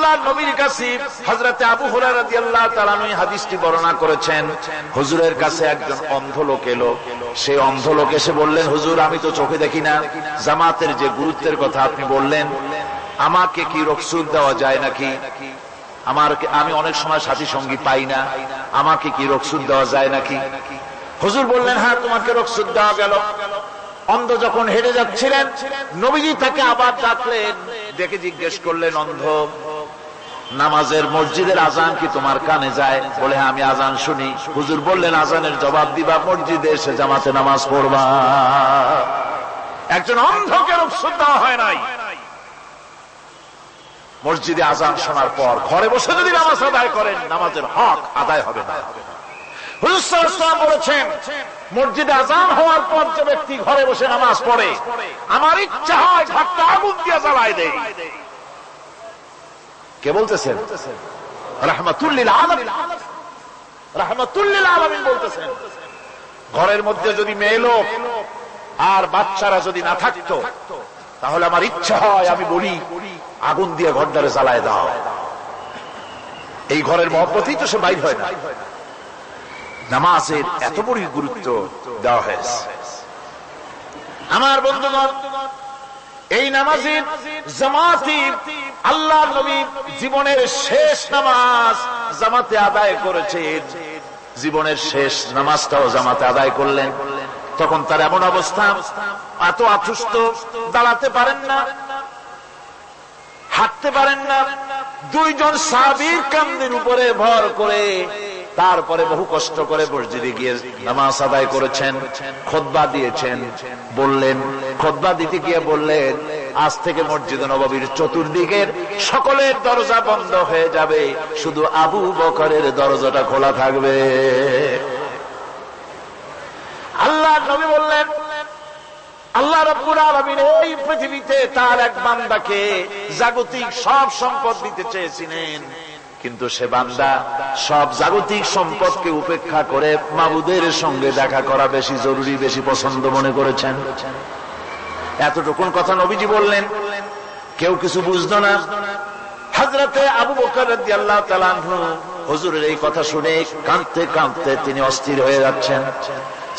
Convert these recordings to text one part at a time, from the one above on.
আল্লাহর নবীর কাছে হযরত আবু হুরায়রা রাদিয়াল্লাহু তাআলা আনহু হাদিসটি বর্ণনা করেছেন। হুজুরের কাছে একজন অন্ধ লোক এলো। সেই অন্ধ লোক এসে বললেন, হুজুর আমি তো চোখে দেখি না, জামাতের যে গুরুত্বের কথা আপনি বললেন, আমাকে কি রুখসত দেওয়া যায় নাকি? আমি অনেক সময় সাথী সঙ্গী পাই না, আমাকে কি রুখসত দেওয়া যায় নাকি? হুজুর বললেন, হ্যাঁ তোমাকে রুখসত দেওয়া গেল। অন্ধ যখন হেঁটে যাচ্ছিলেন, নবীজি তাকে আবার ডাকলেন, ডেকে জিজ্ঞেস করলেন, অন্ধ নামাজের মসজিদের আজান কি তোমার কানে যায়? বলে হ্যাঁ আমি আজান শুনি। হুজুর বললেন, আজানের জবাব দিবা, মসজিদে এসে জামাতে নামাজ পড়বা। একজন অন্ধকে রুখসত দেওয়া হয় নাই। মসজিদে আজান শোনার পর ঘরে বসে যদি নামাজ আদায় করেন, নামাজের হক আদায় হবে না। হুজুর সাল্লাল্লাহু আলাইহি ওয়াসাল্লাম বলেছেন, মসজিদে আজান হওয়ার পর যে ব্যক্তি ঘরে বসে নামাজ পড়ে, আমার ইচ্ছা হয় ঘরটা আগুন দিয়ে জ্বালায় দেই। কে বলতেছেন? রাহমাতুল লিল আলামিন, রাহমাতুল লিল আলামিন বলতেছেন। ঘরের মধ্যে যদি মেয়ে লোক আর বাচ্চারা যদি না থাকতো, তাহলে আমার ইচ্ছা হয় আমি বলি আগুন দিয়ে ঘরটারে জ্বালায় দাও। এই ঘরের মহব্বতেই তো সে বাইর হয় না। নামাজের এত বড় গুরুত্ব দেওয়া হয়েছে। আমার বন্ধুগণ, এই নামাজের জামাতি আল্লাহর নবী জীবনের শেষ নামাজ জামাতে আদায় করেছেন। জীবনের শেষ নামাজটাও জামাতে আদায় করলেন। তখন তার এমন অবস্থা, এত অসুস্থ, দাঁড়াতে পারেন না, হাঁটতে পারেন না। দুইজন সাহাবীর কাঁধের উপরে ভর করে তারপরে বহু কষ্ট করে মসজিদে গিয়ে নামাজ আদায় করেছেন। খুতবা দিয়েছেন। বললেন, খুতবা দিতে গিয়ে বললেন, আজ থেকে মসজিদে নববীর চতুর্দিকের সকলের দরজা বন্ধ হয়ে যাবে, শুধু আবু বকরের দরজাটা খোলা থাকবে। আল্লাহ নবী বললেন, আল্লাহ রাব্বুল আলামিন এই পৃথিবীতে তার এক বান্দাকে জাগতিক সব সম্পদ দিতে চেয়েছিলেন, কিন্তু সে বান্দা সব জাগতিক সম্পদকে উপেক্ষা করে মাবুদের সঙ্গে দেখা করা বেশি জরুরি, বেশি পছন্দ মনে করেছেন। এতটুকুন কথা নবীজি বললেন, কেউ কিছু বুঝতো না। হযরতে আবু বকর রাদিয়াল্লাহু তাআলা আনহু হুজুরের এই কথা শুনে কাঁদতে কাঁদতে তিনি অস্থির হয়ে যাচ্ছেন।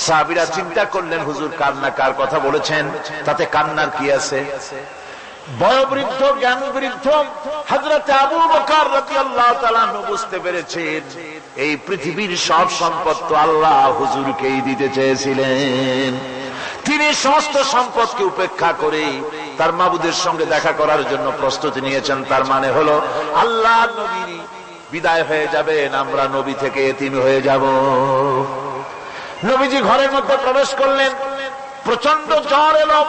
সাহাবীরা চিন্তা করলেন, হুজুর কান্না কার কথা বলেছেন, তাতে কান্নার কি আছে? বয়োবৃদ্ধ, জ্ঞান বৃদ্ধ হযরত আবু বকর রাদিয়াল্লাহু তাআলা আনহু বুঝতে পেরেছেন, এই পৃথিবীর সব সম্পদ তো আল্লাহ হুজুরকেই দিতে চেয়েছিলেন। তিনি সমস্ত সম্পদকে উপেক্ষা করে তার মাবুদের সঙ্গে দেখা করার জন্য প্রস্তুতি নিয়েছেন। তার মানে হলো আল্লাহ নবী বিদায় হয়ে যাবেন, আমরা নবী থেকে এতিম হয়ে যাব। নবীজি ঘরের মধ্যে প্রবেশ করলেন। প্রচন্ড জ্বর এলো।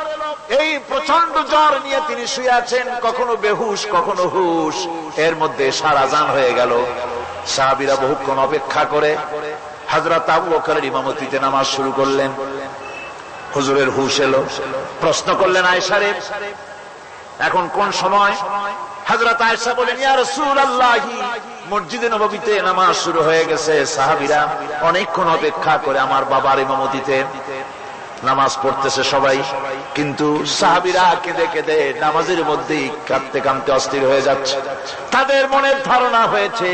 এই প্রচন্ড জ্বর নিয়ে তিনি শুয়ে আছেন, কখনো বেহুশ, কখনো হুশ। এর মধ্যে সারা আজান হয়ে গেল। সাহাবীরা বহুক্ষণ অপেক্ষা করে হযরত আবু বকরের ইমামতিতে নামাজ শুরু করলেন। হুজুরের হুশ এলো। প্রশ্ন করলেন, আয়েশা রে, এখন কোন সময়? হযরত আয়েশা বলেন, ইয়া রাসূলুল্লাহ, মসজিদে নববীতে নামাজ শুরু হয়ে গেছে। সাহাবীরা অনেকক্ষণ অপেক্ষা করে আমার বাবার ইমামতিতে নামাজ পড়তেছে সবাই, কিন্তু সাহাবীরা কেঁদে কেঁদে নামাজের মধ্যেই কাঁদতে কাঁদতে অস্থির হয়ে যাচ্ছে। তাদের মনের ধারণা হয়েছে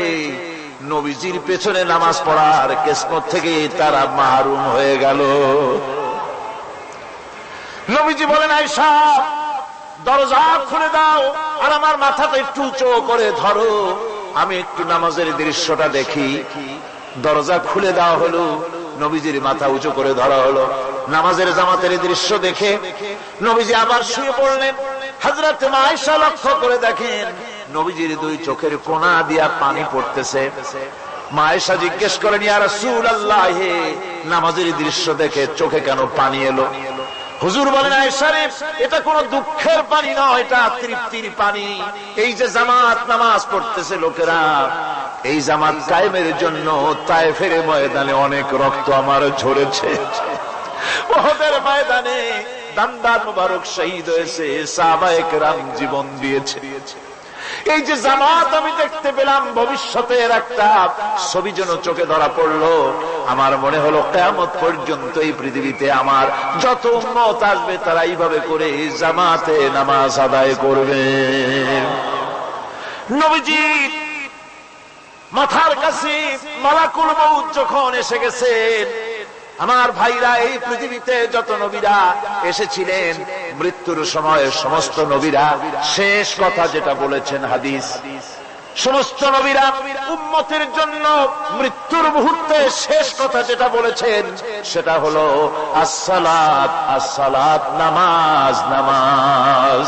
নবীজির পেছনে নামাজ পড়ার কিসমত থেকে তারা মাহরুম হয়ে গেল। নবীজি বলেন, আয়েশা দরজা খুলে দাও আর আমার মাথাটা একটু উঁচু করে ধরো, আমি একটু নামাজের দৃশ্যটা দেখি। দরজা খুলে দেওয়া হলো, নবীজির মাথা উঁচু করে ধরা হলো। নামাজের জামাতের দৃশ্য দেখে নবীজি আবার শুয়ে পড়লেন। হযরত আয়েশা লক্ষ্য করে দেখেন নবীজির দুই চোখের কোণা দিয়া পানি পড়তেছে। মা আয়েশা জিজ্ঞেস করেন, ইয়া রাসূলুল্লাহ, নামাজের দৃশ্য দেখে চোখে কেন পানি এলো? হুজুর বলেন, আয়েশা রে, এটা কোনো দুঃখের পানি নয়, এটা তৃপ্তির পানি। এই যে জামাত নামাজ পড়তেছে লোকেরা, এই জামাত কায়েমের জন্য তায়েফের ময়দানে অনেক রক্ত আমার ঝরেছে। উহুদের ময়দানে দান্দার মুবারক শহীদ হয়েছে, সাহাবায়ে কেরাম জীবন দিয়েছে। এই যে জামাত আমি দেখতে পেলাম, ভবিষ্যতের একটা ছবি যেন চোখে ধরা পড়লো। আমার মনে হলো কিয়ামত পর্যন্ত এই পৃথিবীতে আমার যত উম্মত আসবে তারা এইভাবে করে জামাতে নামাজ আদায় করবে। নবীজি মাথার কাছে মালাকুল মউত যখন এসে গেছেন, আমার ভাইরা, এই পৃথিবীতে যত নবীরা এসেছিলেন মৃত্যুর সময় সমস্ত নবীরা শেষ কথা যেটা বলেছেন, হাদিস, সমস্ত নবীরা উম্মতের জন্য মৃত্যুর মুহূর্তে শেষ কথা যেটা বলেছেন সেটা হলো আসসালাত, আসসালাত, নামাজ, নামাজ।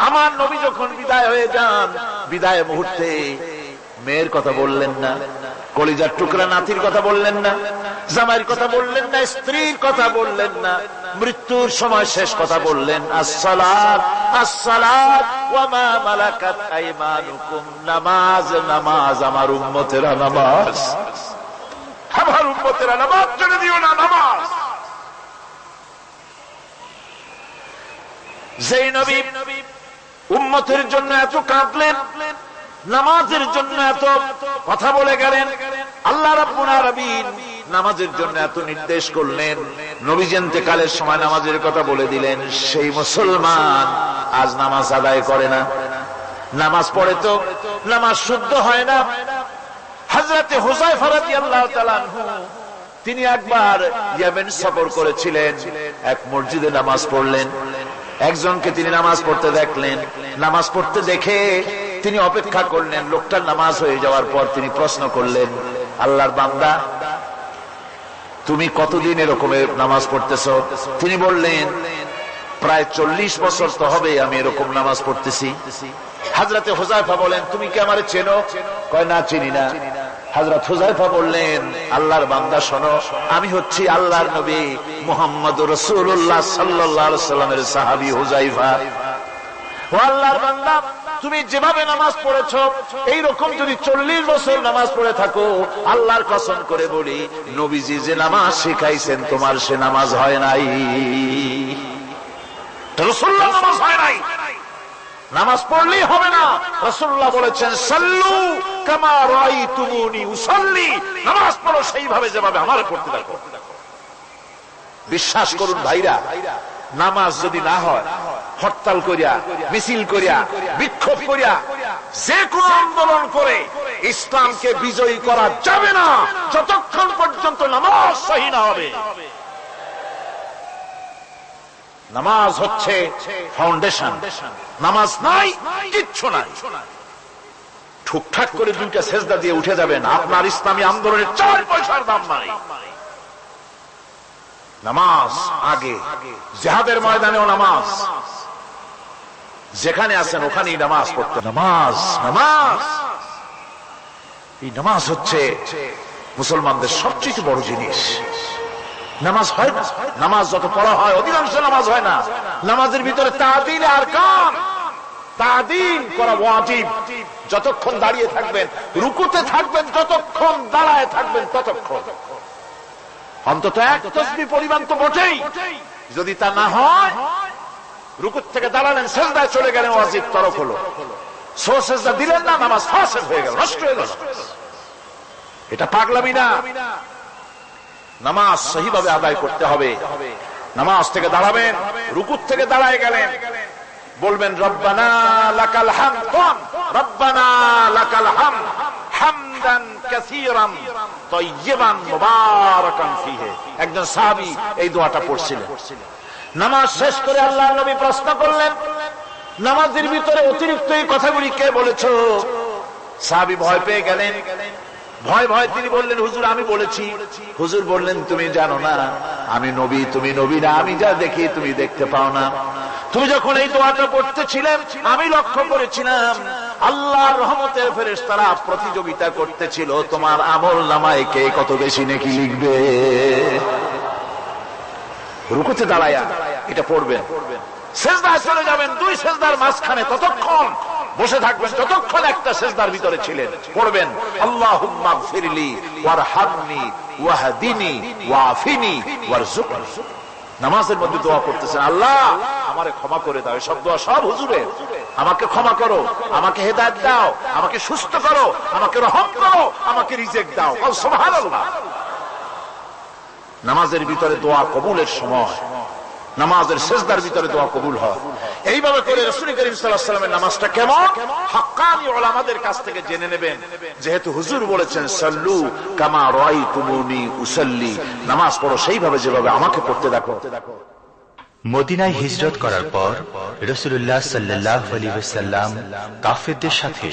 আমার নবী যখন বিদায় হয়ে যান, বিদায় মুহূর্তে মেয়ের কথা বললেন না, কলিজার টুকরা নাতির কথা বললেন না, জামাইয়ের কথা বললেন না, স্ত্রীর কথা বললেন না, মৃত্যুর সময় শেষ কথা বললেন আসসালাত, আসসালাত ওয়া মা মালাকাত আইমানুকুম, নামাজ, নামাজ, আমার উম্মতেরা নামাজ, আমার উম্মতেরা নামাজ ছেড়ে দিও না, নামাজ। যেই নবী উম্মতের জন্য এত কাঁদলেন, নামাজের জন্য এত কথা বলে গেলেন, আল্লাহ রাব্বুল আলামিন নামাজের জন্য এত নির্দেশ করলেন, নবীজি ইন্তেকালের সময় নামাজের কথা বলে দিলেন, সেই মুসলমান আজ নামাজ আদায় করে না, নামাজ পড়ে তো নামাজ শুদ্ধ হয় না। হযরতে হুযায়ফা রাদিয়াল্লাহু তাআলা আনহু তিনি একবার ইয়েমেন সফর করেছিলেন, এক মসজিদে নামাজ পড়লেন, একজনকে তিনি নামাজ পড়তে দেখলেন, নামাজ পড়তে দেখে তিনি অপেক্ষা করলেন, লোকটার নামাজ হয়ে যাওয়ার পর তিনি প্রশ্ন করলেন, আল্লাহর বান্দা, তুমি কতদিন এরকমের নামাজ পড়তেছ? তিনি বললেন, প্রায় 40 বছর তো হবে আমি এরকম নামাজ পড়তেছি। হযরতে হুযায়ফা বলেন, তুমি কি আমারে চেনো? কয়, না, চিনি না। হযরত হুযায়ফা বললেন, আল্লাহর বান্দা শোনো, আমি হচ্ছি আল্লাহর নবী মুহাম্মদুর রাসূলুল্লাহ সাল্লাল্লাহু আলাইহি ওয়াসাল্লামের সাহাবী হুযায়ফা। ও আল্লাহর বান্দা, তুমি যেভাবে নামাজ পড়েছো এইরকম যদি 40 বছর নামাজ পড়ে থাকো, আল্লাহর কসম করে বলি, নবীজি যে নামাজ শিখাইছেন তোমার সে নামাজ হয় নাই, রাসূলুল্লাহ নামাজ হয় নাই, নামাজ পড়লেই হবে না। রাসূলুল্লাহ বলেছেন, সাল্লু কামা রাআইতুমুনি উসাল্লি, নামাজ পড়ো সেইভাবে যেভাবে আমার পড়তে দেখো। বিশ্বাস করুন ভাইরা, নামাজ যদি না হয়, হরতাল করিয়া, মিছিল করিয়া, বিক্ষোভ করিয়া, যে কোনো আন্দোলন করে ইসলামকে বিজয়ী করা যাবে না যতক্ষণ পর্যন্ত নামাজ সহি না হবে। নামাজ হচ্ছে ফাউন্ডেশন, নামাজ নাই কিচ্ছু নাই। ঠুকঠাক করে দুইটা সেজদা দিয়ে উঠে যাবেন, আপনার ইসলামী আন্দোলনের 4 পয়সার দাম নাই। নামাজ আগে, জিহাদের ময়দানেও নামাজ, যেখানে আছেন ওখানেই নামাজ পড়তে। নামাজ, নামাজ, এই নামাজ হচ্ছে মুসলমানদের সবচেয়ে বড় জিনিস। নামাজ হয় না, নামাজ যত পড়া হয় অধিকাংশ নামাজ হয় না। নামাজের ভিতরে তাদিল আর কাম, তাদিল করা ওয়াজিব। যতক্ষণ দাঁড়িয়ে থাকবেন, রুকুতে থাকবেন, যতক্ষণ দাঁড়ায় থাকবেন ততক্ষণ অন্তত এক তাসবিহ পরিমাণ তো বটেই। যদি তা না হয়, রুকুত থেকে দাঁড়ালেন, সেজদায় চলে গেলেন, ওয়াজিব তরক হলো, সো সেজদা দিলেন না, নামাজ ফাসিদ হয়ে গেল, নষ্ট হয়ে গেল। এটা পাগলামি না। নামাজ সহিভাবে আদায় করতে হবে। নামাজ থেকে দাঁড়াবেন, রুকুত থেকে দাঁড়ায় গেলেন, বলবেন রব্বানা লাকাল হামদ, রব্বানা লাকাল হামদ হামদান কাসীরান তাইয়িবান মুবারাকান ফীহি। একজন সাহাবী এই দোয়াটা পড়ছিলেন। নামাজ শেষ করে আল্লাহর নবী প্রশ্ন করলেন, নামাজের ভিতরে অতিরিক্ত এই কথাগুলি কে বলেছো? সাহাবী ভয় পেয়ে গেলেন। ভয় ভয় তিনি বললেন, হুজুর আমি বলেছি। হুজুর বললেন, তুমি জানো না আমি নবী, তুমি নবী না, আমি যা দেখি তুমি দেখতে পাও না। তুমি যখন এই দোয়াটা পড়তেছিলেন আমি লক্ষ্য করেছিলাম আল্লাহর রহমতের ফেরেশতারা প্রতিযোগিতা করতেছিল তোমার আমল নামায় কে কত বেশি নেকি লিখবে। রুকুতে দাঁড়ায়া এটা পড়বেন, সেজদায় চলে যাবেন, 2 সেজদার মাঝখানে ততক্ষণ বসে থাকবেন যতক্ষণ একটা সেজদার ভিতরে ছিলেন। পড়বেন আল্লাহুম্মা গফিরলি ওয়ারহামনি ওয়াহদিনি ওয়াআফিনি ওয়ারযুকনি। নামাজের মধ্যে দোয়া করতেছেন, আল্লাহ আমারে ক্ষমা করে দাও। এসব দোয়া সব হুজুরের। আমাকে ক্ষমা করো, আমাকে হেদায়েত দাও, আমাকে সুস্থ করো, আমাকে রহম করো, আমাকে রিজিক দাও। সুবহানাল্লাহ। নামাজের ভিতরে দোয়া কবুলের সময় নামাজের সিজদার ভিতরে দোয়া কবুল হয়। এইভাবে করে রাসূল করিম সাল্লাল্লাহু আলাইহি ওয়াসাল্লামের নামাজটা কেমন হাক্কানি উলামাদের কাছ থেকে জেনে নেবেন। যেহেতু হুজুর বলেছেন সাল্লু কামা রাআইতুমুনি উসাল্লি, নামাজ পড়ো সেইভাবে যেভাবে আমাকে পড়তে দেখো। মদিনায় হিজরত করার পর রাসূলুল্লাহ সাল্লাল্লাহু আলাইহি ওয়াসাল্লাম কাফেরদের সাথে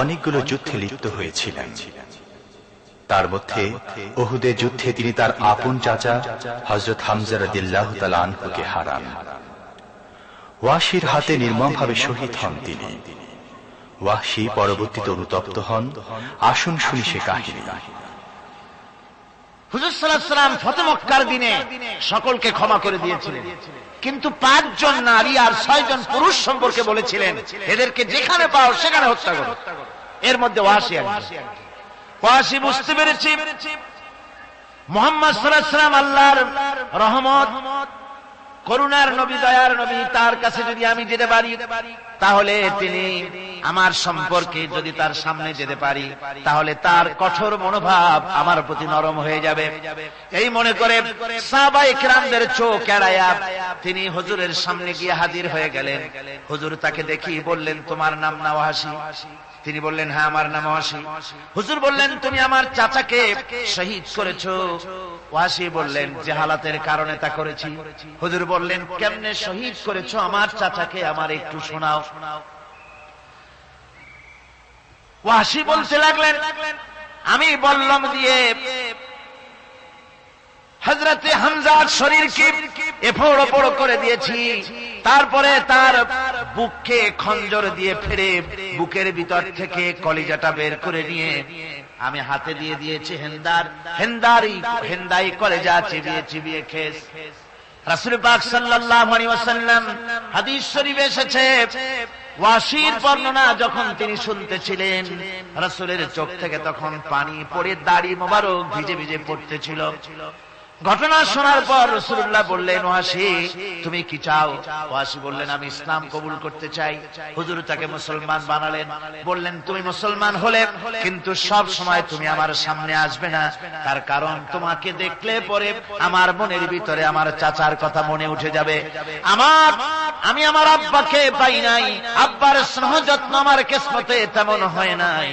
অনেকগুলো যুদ্ধে লিপ্ত হয়েছিলেন। তার মধ্যে উহুদের যুদ্ধে তিনি তার আপন চাচা হযরত হামজা রাদিয়াল্লাহু তাআলা আনহুকে হারান। ওয়াহশীর হাতে নির্মমভাবে শহীদ হন তিনি। ওয়াহশী পরবর্তীতে অনুতপ্ত হন। আসুন শুনি সে কাহিনী। হুজুর সাল্লাল্লাহু আলাইহি ওয়াসাল্লাম ফতহ মক্কার দিনে সকলকে ক্ষমা করে দিয়েছিলেন, কিন্তু 5 জন নারী আর 6 জন পুরুষ সম্পর্কে বলেছিলেন এদেরকে যেখানে পাও সেখানে হত্যা করো। এর মধ্যে ওয়াহশী একজন। ওয়াহশী বুঝতে পেরেছি মুহাম্মদ সাল্লাল্লাহু আলাইহি ওয়াসাল্লাম আল্লাহর রহমত, করুণার নবী, দয়ার নবী, তার কাছে যদি আমি যেতে পারি তাহলে তিনি আমার সম্পর্কে যদি তার সামনে যেতে পারি তাহলে তার কঠোর মনোভাব আমার প্রতি নরম হয়ে যাবে। এই মনে করে সাহাবায়ে কেরামদের চোখ এড়ায়া তিনি হুজুরের সামনে গিয়ে হাজির হয়ে গেলেন। হুজুর তাকে দেখি বললেন, তোমার নাম না ওয়াহশী? তিনি বললেন, হ্যাঁ আমার নাম ওয়াহশী। হুজুর বললেন, তুমি আমার চাচাকে শহীদ করেছো? ওয়াহশী বললেন, জাহালাতের কারণে তা করেছি। হুজুর বললেন, কেমনে শহীদ করেছো আমার চাচাকে, আমার একটু শোনাও। ওয়াহশী বলতে লাগলেন, আমি বল্লম দিয়ে হযরতে হামজার শরীরকে এফোড় ওপড় করে দিয়েছি, তারপরে তার বুককে খঞ্জর দিয়ে ফেরে বুকের ভিতর থেকে কলিজাটা বের করে নিয়ে আমি হাতে দিয়ে দিয়েছি হেন্দাই কলেজা চিবিয়ে চিবিয়ে খেয়েছি। রাসূল পাক সাল্লাল্লাহু আলাইহি ওয়াসাল্লাম হাদিস শরীফে এসেছে, ওয়াহশীর বর্ণনা যখন তিনি শুনতেছিলেন রাসূলের চোখ থেকে তখন পানি পড়ে দাড়ি মোবারক ভিজে ভিজে পড়তেছিল। ঘটনা শোনার পর রাসূলুল্লাহ বললেন, ওয়াহশী তুমি কি চাও? ওয়াহশী বললেন, আমি ইসলাম কবুল করতে চাই। হুজুর তাকে মুসলমান বানালেন। বললেন, তুমি মুসলমান হলে কিন্তু সব সময় তুমি আমার সামনে আসবে না, তার কারণ তোমাকে দেখলে পরে আমার মনের ভিতরে আমার চাচার কথা মনে উঠে যাবে। আমি আমার আব্বাকে পাই নাই, আব্বার স্নেহ যত্ন আমার কিসমতে তেমন হয় নাই।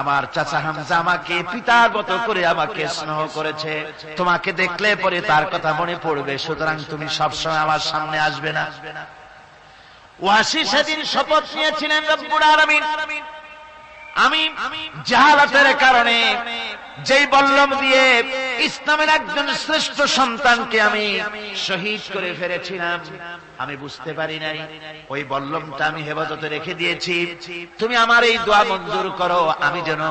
আমার চাচা হামজা আমাকে পিতার মতো করে আমাকে স্নেহ করেছে, তোমাকে দেখলে পরে তার কথা মনে পড়বে, সুতরাং তুমি সবসময় আমার সামনে আসবে না। ওয়াহশী সেদিন শপথ নিয়েছিলেন, রব্বুল আলামিন আমি জাহালাতের কারণে যেই বল্লম দিয়ে ইসলামের একজন শ্রেষ্ঠ সন্তানকে আমি শহীদ করে ফেলেছিলাম, আমি বুঝতে পারি নাই, ওই বল্লমটা আমি হেফাজতে রেখে দিয়েছি। তুমি আমার এই দোয়া মঞ্জুর করো, আমি যেন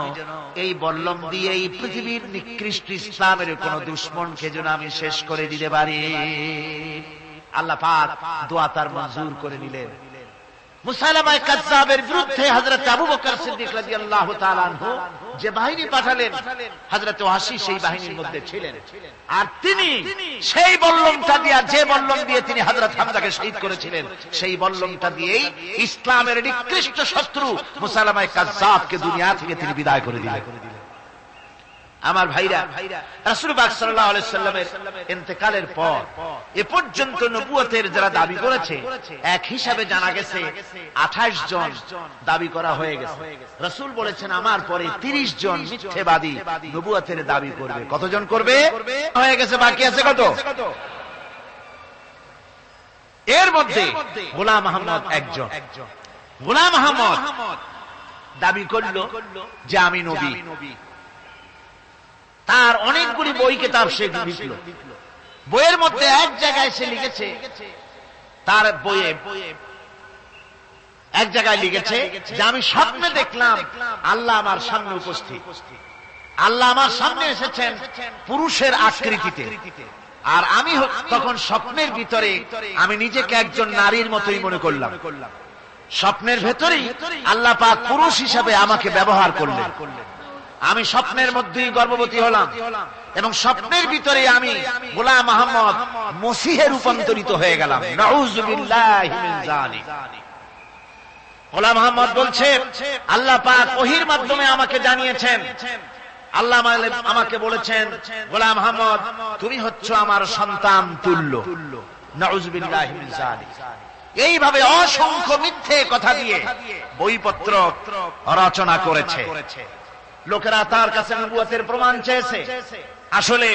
এই বল্লম দিয়ে এই পৃথিবীর নিকৃষ্ট ইসলামের কোন দুশমনকে যেন আমি শেষ করে দিতে পারি। আল্লাহ পাক দোয়া তার মঞ্জুর করে নিলেন। মুসাইলামা কাযযাবের বিরুদ্ধে হযরত আবু বকর সিদ্দিক রাদিয়াল্লাহু তাআলা আনহু যে বাহিনী পাঠালেন, হযরত ওয়াহশী সেই বাহিনীর মধ্যে ছিলেন। আর তিনি সেই বল্লমটা দিয়ে, যে বল্লম দিয়ে তিনি হযরত হামজাকে শহীদ করেছিলেন, সেই বল্লমটা দিয়েই ইসলামের নিকৃষ্ট শত্রু মুসাইলামা কাযযাবকে দুনিয়া থেকে তিনি বিদায় করে দিলেন। আমার ভাইরা, রাসূল পাক সাল্লাল্লাহু আলাইহি ওয়াসাল্লামের ইন্তেকালের পর এ পর্যন্ত নবুয়তের যারা দাবি করেছে, এক হিসাবে জানা গেছে 28 জন দাবি করা হয়ে গেছে। রাসূল বলেছেন, আমার পরে 30 জন মিথ্যাবাদী নবুয়তের দাবি করবে। কতজন করবে? হয়ে গেছে, বাকি আছে কত? এর মধ্যে গোলাম আহমদ একজন। গোলাম আহমদ দাবি করল যে আমি নবী। তার অনেকগুলি বই কিতাব সে লিখল। বইয়ের মধ্যে এক জায়গায় সে লিখেছে, তার বইয়ে এক জায়গায় লিখেছে যে আমি স্বপ্নে দেখলাম আল্লাহ আমার সামনে উপস্থিত। আল্লাহ আমার সামনে এসেছেন পুরুষের আকৃতিতে, আর আমি তখন স্বপ্নের ভিতরে আমি নিজেকে একজন নারীর মতোই মনে করলাম। স্বপ্নের ভেতরেই আল্লাহ পাক পুরুষ হিসাবে আমাকে ব্যবহার করলেন। আমি স্বপ্নের মধ্যেই গর্ভবতী হলাম এবং স্বপ্নের ভিতরে আমি গোলাম আহমদ মসিহে রূপান্তরিত হয়ে গেলাম। নাউযুবিল্লাহি মিন যালিক। গোলাম আহমদ বলছে, আল্লাহ পাক ওহীর মাধ্যমে আমাকে জানিয়েছেন, আল্লাহ আমাকে বলেছেন, গোলাম আহমদ তুমি হচ্ছ আমার সন্তান তুল্য। নাউযুবিল্লাহি মিন যালিক। এইভাবে অসংখ্য মিথ্যে কথা দিয়ে বইপত্র রচনা করেছে। লোকেরা তার কাছে নবুয়তের প্রমাণ চেয়েছে। আসলে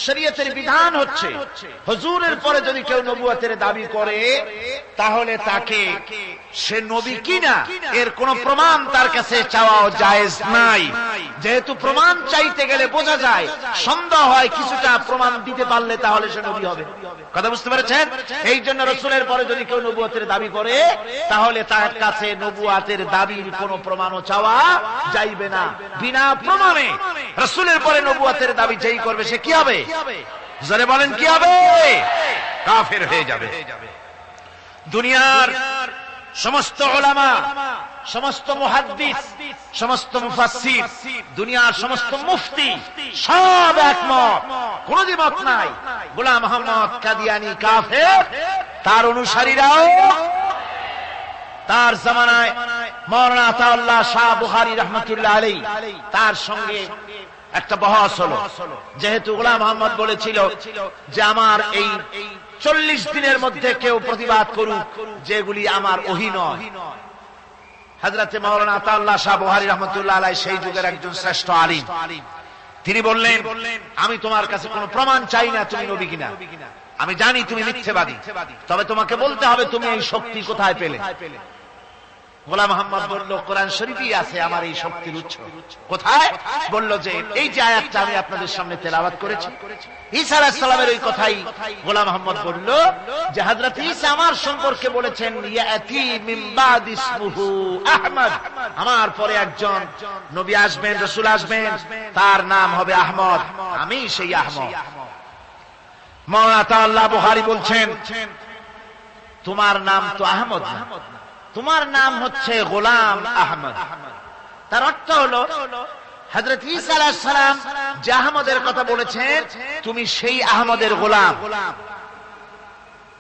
শরীয়তের বিধান হচ্ছে হুজুরের পরে যদি কেউ নবুয়তের দাবি করে তাহলে তাকে সে নবী কিনা এর কোন প্রমাণ তার কাছে চাওয়াও জায়েজ নাই। যেহেতু প্রমাণ চাইতে গেলে বোঝা যায়, সন্দেহ হয় কিছুটা প্রমাণ দিতে পারলে তাহলে সে নবী হবে। কথা বুঝতে পেরেছেন? এই জন্য রাসূলের পরে যদি কেউ নবুয়তের দাবি করে তাহলে তার কাছে নবুয়তের দাবির কোন প্রমাণও চাওয়া যাইবে না। বিনা প্রমাণে রাসূলের পরে নবুয়তের দাবি যেই করবে সে কি হবে? জোরে বলেন কি হবে? কাফের হয়ে যাবে। দুনিয়ার সমস্ত উলামা, সমস্ত মুহাদ্দিস, সমস্ত মুফাসসির, দুনিয়ার সমস্ত মুফতি সব একমত, কোন দ্বিমত নাই, গোলাম মোহাম্মদ কাদিয়ানী কাফের। তার অনুসারীরাও তার জামানায় মাওলানা আতাউল্লাহ শাহ বুখারী রাহমাতুল্লাহ আলাইহি তার সঙ্গে একটা বহস হলো। যেহেতু গোলাম মোহাম্মদ বলেছিল যে আমার এই 40 দিনের মধ্যে কেউ প্রতিবাদ করুক যেগুলি আমার ওহী নয়। হযরতে মাওলানা আতাউল্লাহ শাহ বুখারী রাহমাতুল্লাহ আলাইহি সেই যুগের একজন শ্রেষ্ঠ আলিম, তিনি বললেন আমি তোমার কাছে কোনো প্রমাণ চাই না তুমি নবী কিনা। আমি জানি তুমি মিথ্যাবাদী, তবে তোমাকে বলতে হবে তুমি এই শক্তি কোথায় পেলে। গোলাম মোহাম্মদ বলল কোরআন শরীফই আছে আমার এই শক্তির উৎস। কোথায়? বলল যে এই যে আয়াতটা আমি আপনাদের সামনে তেলাওয়াত করেছি, ঈসা আলাইহিস সালামের ওই কথাই গোলাম মোহাম্মদ বলল যে হযরত ঈসা আমার সম্পর্কে বলেছেন ইয়াতি মিন বাদ ইসমুহু আহমদ, আমার পরে একজন নবী আসবেন, রাসূল আসবেন, তার নাম হবে আহমদ, আমি সেই আহমদ। মাওলানা আতাউল্লাহ বুখারী বলছেন তোমার নাম তো আহমদ না, তোমার নাম হচ্ছে গোলাম আহমদ। তার অর্থ হলো হযরত ঈসা আলাইহিস সালাম যে আহমদের কথা বলেছেন তুমি সেই আহমদের গোলাম।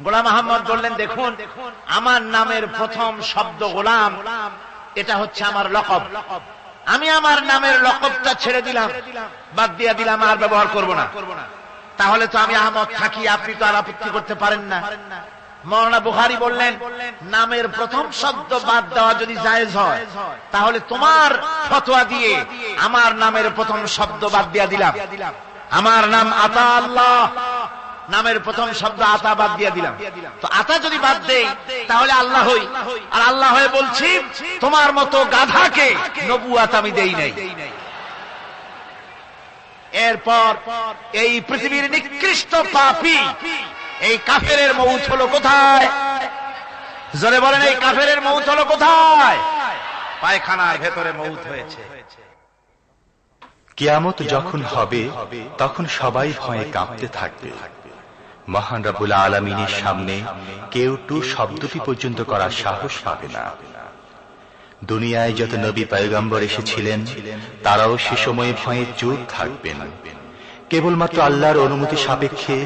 গোলাম আহমদ বললেন দেখুন আমার নামের প্রথম শব্দ গোলাম, এটা হচ্ছে আমার লকব। আমি আমার নামের লকবটা ছেড়ে দিলাম, বাদ দিয়ে দিলাম, আর ব্যবহার করব না। তাহলে তো আমি আহমদ থাকি, আপনি তো আর আপত্তি করতে পারেন না। মাওলানা বুখারী বললেন নামের প্রথম শব্দ বাদ দেওয়া যদি জায়েজ হয় তাহলে তোমার ফতোয়া দিয়ে আমার নামের প্রথম শব্দ বাদ দিয়ে দিলাম। আমার নাম আতা আল্লাহ, নামের প্রথম শব্দ আতা বাদ দিয়ে দিলাম। তো আতা যদি বাদ দেই তাহলে আল্লাহ হই, আর আল্লাহ হয়ে বলছি তোমার মতো গাধাকে নবুয়ত আমি দেই নাই। এরপর এই পৃথিবীর নিকৃষ্ট পাপী এই কাফেরের মউত হলো কোথায়? জোরে বলেন এই কাফেরের মউত হলো কোথায়? পায়খানার ভেতরে মউত হয়েছে। কিয়ামত যখন হবে তখন সবাই ভয়ে কাঁপতে থাকবে। মহান রব্বুল আলামিনের সামনে কেউ টু শব্দটি পর্যন্ত করার সাহস পাবে না। দুনিয়ায় যত নবী পয়গম্বর এসেছিলেন তারাও সে সময়ে ভয়ে চুপ থাকবেন। কেবলমাত্র আল্লাহর অনুমতি সাপেক্ষে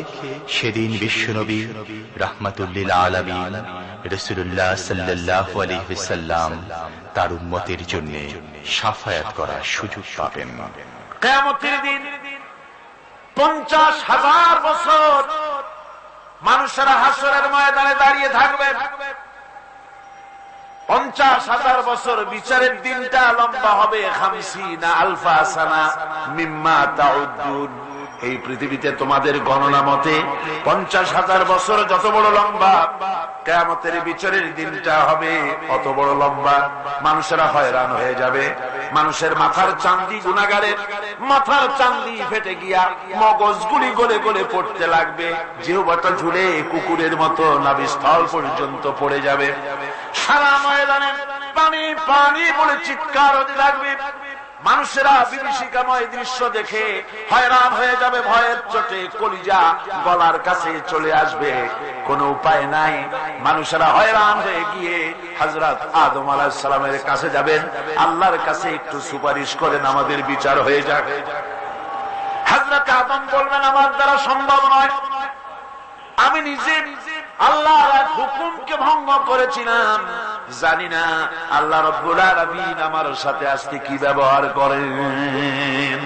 সেদিন বিশ্বনবী রাহমাতুল লিল আলামিন রাসূলুল্লাহ সাল্লাল্লাহু আলাইহি ওয়াসাল্লাম তার উম্মতের জন্য শাফায়াত করার সুযোগ পাবেন। কিয়ামতের দিন 50,000 বছর মানুষেরা হাসরের ময়দানে দাঁড়িয়ে থাকবে। 50,000 বছর বিচারের দিনটা লম্বা হবে 50 আলফা সানা মিম্মা তাউদ্দুন। এই পৃথিবীতে তোমাদের গণনা মতে 50,000 বছর যত বড় লম্বা, কিয়ামতের বিচারের দিনটা হবে অত বড় লম্বা। মানুষেরা হয়রান হয়ে যাবে। মানুষের মাথার চান্দি, গুনাহগারের মাথার চান্দি ফেটে গিয়া মগজগুলি গলে গলে পড়তে লাগবে। জিহ্বাটা ঝুলে কুকুরের মতো নাভিস্থল পর্যন্ত পড়ে যাবে। সারা ময়দানে পানি পানি বলে চিৎকার হতে লাগবে। মানুষেরা বিভীষিকাময় দৃশ্য দেখে হয়রান হয়ে যাবে। ভয়ের চোটে কলিজা গলার কাছে চলে আসবে। কোনো উপায় নাই। মানুষেরা হয়রান হয়ে গিয়ে হযরত আদম আলাইহিস সালামের কাছে যাবেন, আল্লাহর কাছে একটু সুপারিশ করেন আমাদের বিচার হয়ে যাক। হযরত আদম বলবেন আমার দ্বারা সম্ভব নয়, আমি নিজে আল্লাহর এক হুকুমকে ভঙ্গ করেছিলাম, জানি না আল্লাহ রাব্বুল আলামিন আমার সাথে আজকে কি ব্যবহার করেন।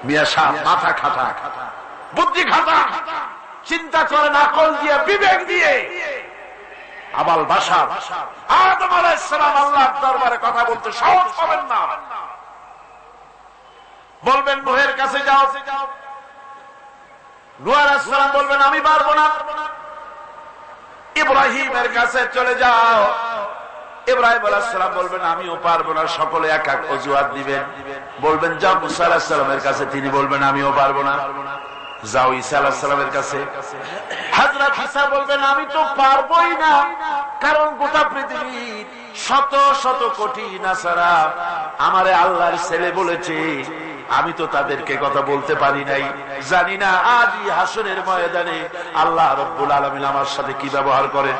মিয়া সাহেব মাথা খাটা, বুদ্ধি খাটা, চিন্তা করেন, আকল দিয়ে, বিবেক দিয়ে। আবাল বাশার আদম আলাইহিস সালাম আল্লাহর দরবারে কথা বলতে সাহস পাবেন না। বলবেন নূহের কাছে যাও, নূহ আলাইহিস সালাম বলবেন আমি পারবো না। ইব্রাহিমের কাছে চলে যাও, ইব্রাহিম আলাইহিস সালাম বলবেন আমিও পারবো না। সকলে এক এক অজুহাত দিবেন। বলবেন যাও মুসা আলাইহিস সালামের কাছে, তিনি বলবেন আমিও পারবো না। যাও ঈসা আলাইহিস সালামের কাছে, হযরত ঈসা বলবেন আমি তো পারবোই না, কারণ গোটা পৃথিবীর শত শত কোটি নাসারা আমারে আল্লাহর ছেলে বলেছে, আমি তো তাদেরকে কথা বলতে পারি নাই। জানি না আজই হাসরের ময়দানে আল্লাহ রাব্বুল আলামিন আমার সাথে কি ব্যবহার করেন।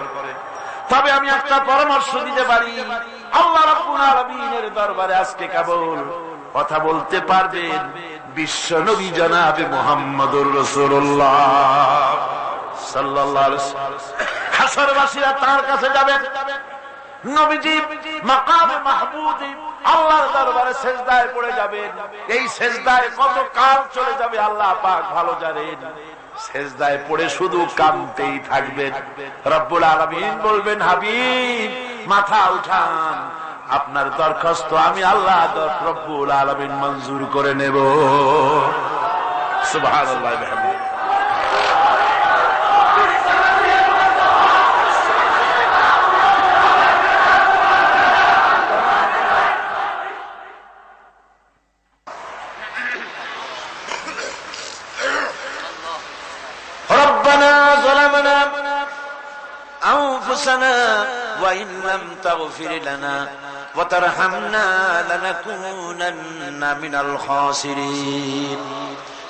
তবে আমি একটা পরামর্শ দিতে পারি, আল্লাহ রাব্বুল আলামিনের দরবারে আজকে কেবল কথা বলতে পারবেন বিশ্ব নবী জনাবে মুহাম্মদুর রাসূলুল্লাহ সাল্লাল্লাহু আলাইহি ওয়াসাল্লাম। হাসরবাসীরা তার কাছে যাবেন, নবীজি মাকামে মাহমুদে আল্লাহর দরবারে সেজদায় পড়ে যাবেন। এই সেজদায় কত কাল চলে যাবে আল্লাহ পাক ভালো জানেন। সেজদায় পড়ে শুধু কাঁদতেই থাকবেন। রব্বুল আলামিন বলবেন হাবিব মাথা উঠান, আপনার দরখাস্ত আমি আল্লাহ রব্বুল আলামিন মঞ্জুর করে নেব। সুবহানাল্লাহ ওয়া বিহামদিহি। وإن لم تغفر لنا وترحمنا لنكونن من الخاسرين।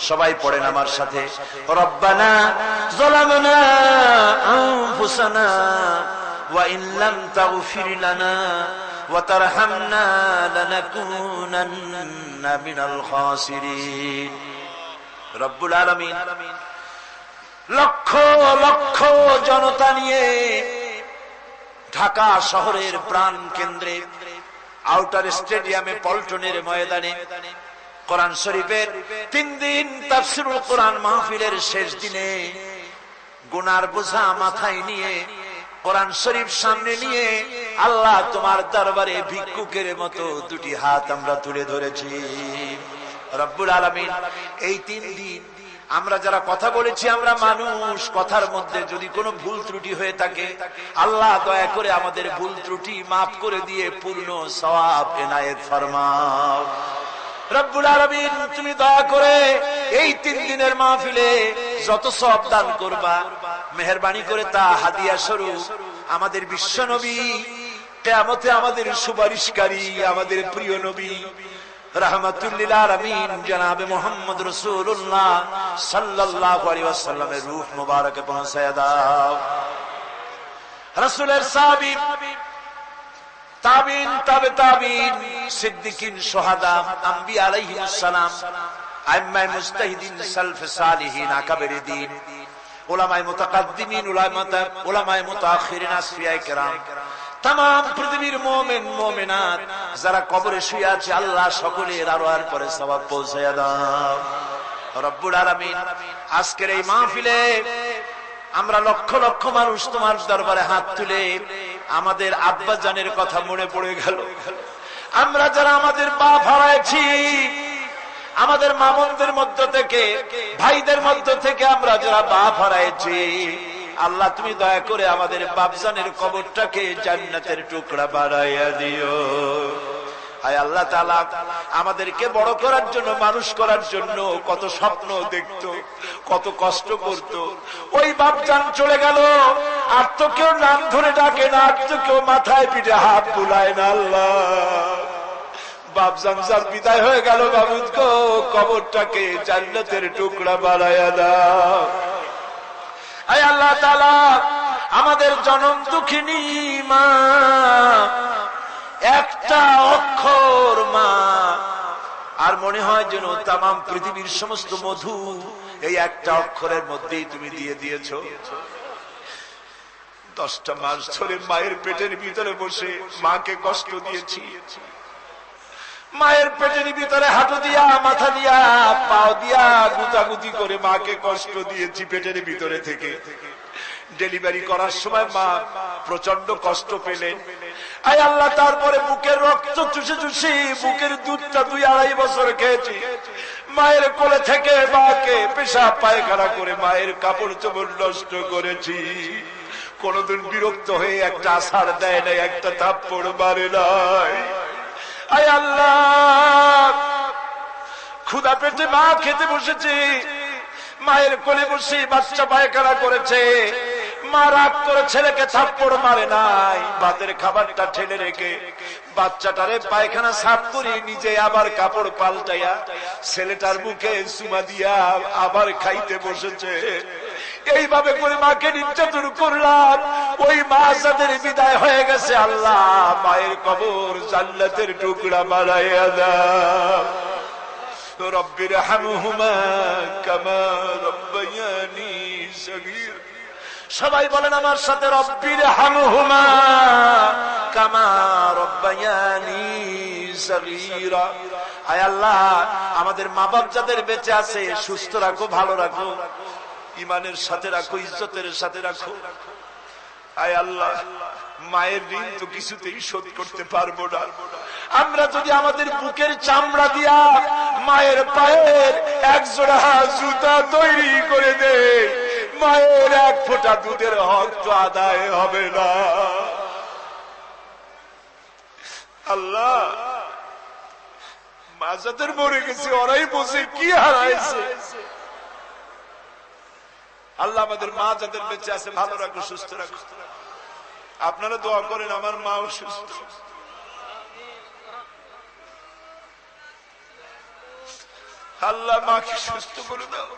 সবাই পড়েন আমার সাথে, রব্বানা যালামনা আনফুসানা ওয়া ইন লাম তাগফির লানা ওয়া তারহামনা লানাকুনান্না মিনাল খাসিরিন। রব্বুল আলামিন লক্ষ লক্ষ জনতা নিয়ে ঢাকা শহরের প্রাণ কেন্দ্রে আউটার স্টেডিয়ামে পল্টনের ময়দানে কোরআন শরীফের 3 দিন তাফসীরুল কোরআন মাহফিলের শেষ দিনে গুনার বোঝা মাথায় নিয়ে কোরআন শরীফ সামনে নিয়ে আল্লাহ তোমার দরবারে ভিক্ষুকের মতো দুটি হাত আমরা তুলে ধরেছি। রব্বুল আলামিন এই 3 দিন আমরা যারা কথা বলেছি, আমরা মানুষ, কথার মধ্যে যদি কোনো ভুল ত্রুটি হয়ে থাকে আল্লাহ দয়া করে আমাদের ভুল ত্রুটি মাফ করে দিয়ে পূর্ণ সওয়াব এনায়েত ফরমাও। রব্বুল আলামিন তুমি দয়া করে এই 3 দিনের মাহফিলে যত সওয়াব দান করবা মেহেরবানি করে তা হাদিয়া স্বরূপ আমাদের বিশ্ব নবী কিয়ামতে আমাদের সুপারিশকারী আমাদের প্রিয় নবী রাহমাতুল লিল আলামিন জনাবে মুহাম্মদ রাসূলুল্লাহ সাল্লাল্লাহু আলাইহি ওয়াসাল্লামের রূহ মুবারকে পৌঁছায়া দাও। রাসূলের সাহাবী, তাবিন, তাবে তাবিন, সিদ্দিকিন, শুহাদা, আম্বিয়া আলাইহিস সালাম, আইম্মায়ে মুজতাহিদিন, সালফে সালিহিন, আকাবেরে দ্বীন, উলামায়ে মুতাকাদ্দিমিন, উলামায়ে মুতাআখিরিন, আসফিয়ায়ে কেরাম, তাম পৃথিবীর মুমিন মুমিনাত যারা কবরে শুয়ে আছে আল্লাহ সকলের আরোহার পরে সওয়াব পৌঁছায়া দাও। রব্বুল আলামিন আজকের এই মাহফিলে আমরা লক্ষ লক্ষ মানুষ তোমার দরবারে হাত তুলে আমাদের আব্বা জানের কথা মনে পড়ে গেল। আমরা যারা আমাদের বাপ হারাইছি, আমাদের মামুনদের মধ্য থেকে, ভাইদের মধ্য থেকে আমরা যারা বাপ হারাইছি, আল্লাহ তুমি দয়া করে আমাদের বাপজানের কবরটাকে জান্নাতের টুকরা বানাইয়া দিও। হায় আল্লাহ তাআলা আমাদেরকে বড় করার জন্য, মানুষ করার জন্য কত স্বপ্ন দেখতো, কত কষ্ট করতো। ওই বাপজান চলে গেল, আর তো কেউ নাম ধরে ডাকে না, আর তো কেউ মাথায় পিঠে হাত বুলায় না। আল্লাহ বাপজান যার বিদায় হয়ে গেল, বাবুদগো কবরটাকে জান্নাতের টুকরা বানাইয়া দাও। আয় আল্লাহ তাআলা আমাদের জনম দুঃখিনী মা, একটা অক্ষর মা, আর মনে হয় যেন তামাম পৃথিবীর সমস্ত মধু এই একটা অক্ষরের মধ্যেই তুমি দিয়ে দিয়েছো। 10টা মাস ধরে মায়ের পেটের ভিতরে বসে মাকে কষ্ট দিয়েছি, মায়ের পেটের ভিতরে হাঁটু দিয়া, মাথা দিয়া, পাও দিয়া গুতাগুতি করে মাকে কষ্ট দিয়েছি পেটের ভিতরে থেকে। ডেলিভারি করার সময় মা প্রচন্ড কষ্ট পেলেন। আয় আল্লাহ, তারপরে বুকের রক্ত চুষে চুষে বুকের দুধটা 2-2.5 বছর খেয়েছি। মায়ের কোলে থেকে মাকে পেশাব পায়খানা করে মায়ের কাপড় চোপড় নষ্ট করেছি। কোনদিন বিরক্ত হয়ে একটা আছাড় দেয় নাই, একটা থাপ্পড় মারে নাই। আয় আল্লাহ, ক্ষুধা পেটে মা খেতে বসেছে, মায়ের কোলে বসে বাচ্চা পায়খানা করেছে। মা রাগ করে ছেলেকে থাপ্পড় মারে নাই, ভাতের খাবারটা ঠেলে রেখে বাচ্চাটারে পায়খানা সাফ করে নিজে আবার কাপড় পাল্টাইয়া ছেলেটার মুখে চুমা দিয়া আবার খাইতে বসেছে। এইভাবে করে মাকে নির্যাতন করলাম। ওই মা যাদের বিদায় হয়ে গেছে, আল্লাহ মায়ের কবর জান্নাতের টুকরা বানাইয়া দাও। রব্বির হামহুমা কামা রব্বায়ানি সগীর। সবাই বলেন আমার সাথে, রব্বির হামহুমা কামা রব্বায়ানি সগীরা। আয় আল্লাহ, আমাদের মা বাপ যাদের বেঁচে আছে সুস্থ রাখো, ভালো রাখো, ইমানের সাথে রাখো, ইজ্জতের সাথে রাখো। আয় আল্লাহ, মায়ের ঋণ তো কিছুতেই শোধ করতে পারবো না। আমরা যদি আমাদের বুকের চামড়া দিয়া মায়ের পায়ের 1 জোড়া জুতা তৈরি করে দেই, মায়ের 1 ফোঁটা দুধের হক তো আদায় হবে না। আল্লাহ, মা যাদের মরে গেছে ওরাই বসে কি হারাইছে। আল্লাহ আমাদের মা যাদের বেঁচে আছে ভালো রাখো, সুস্থ রাখো। আপনারা দোয়া করেন আমার মাও সুস্থ। আল্লাহ মাকে সুস্থ করে দাও।